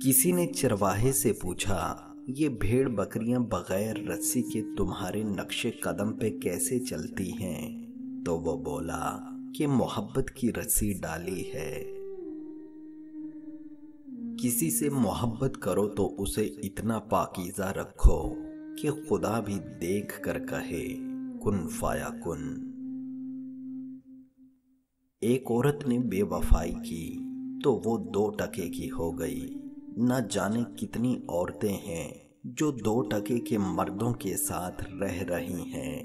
किसी ने चरवाहे से पूछा, ये भेड़ बकरियां बगैर रस्सी के तुम्हारे नक्शे कदम पे कैसे चलती हैं? तो वो बोला कि मोहब्बत की रस्सी डाली है। किसी से मोहब्बत करो तो उसे इतना पाकीज़ा रखो कि खुदा भी देख कर कहे कुन फाया कुन। एक औरत ने बेवफाई की तो वो 2 टके की हो गई। न जाने कितनी औरतें हैं जो 2 टके के मर्दों के साथ रह रही हैं।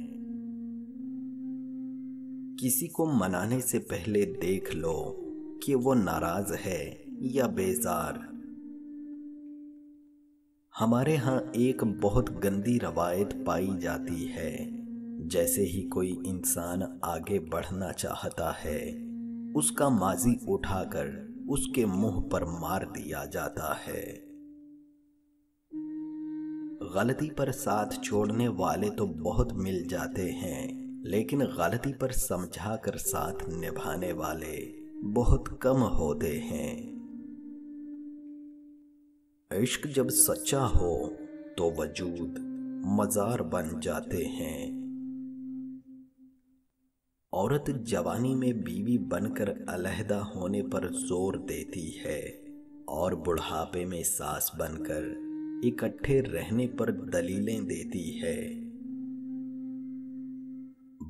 किसी को मनाने से पहले देख लो कि वो नाराज है या बेजार। हमारे यहाँ एक बहुत गंदी रवायत पाई जाती है। जैसे ही कोई इंसान आगे बढ़ना चाहता है, उसका माजी उठाकर उसके मुंह पर मार दिया जाता है। गलती पर साथ छोड़ने वाले तो बहुत मिल जाते हैं, लेकिन गलती पर समझा कर साथ निभाने वाले बहुत कम होते हैं। इश्क जब सच्चा हो तो वजूद मजार बन जाते हैं। औरत जवानी में बीवी बनकर अलहदा होने पर जोर देती है और बुढ़ापे में सास बनकर इकट्ठे रहने पर दलीलें देती है।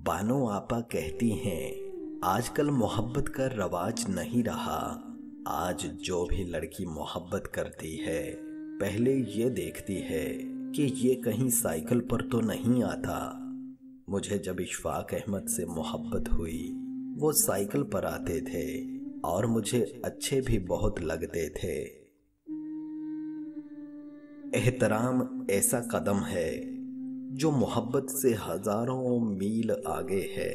बानो आपा कहती हैं, आजकल मोहब्बत का रवाज नहीं रहा। आज जो भी लड़की मोहब्बत करती है, पहले ये देखती है कि ये कहीं साइकिल पर तो नहीं आता। मुझे जब इशफाक अहमद से मोहब्बत हुई, वो साइकिल पर आते थे और मुझे अच्छे भी बहुत लगते थे। एहतराम ऐसा कदम है जो मोहब्बत से हजारों मील आगे है।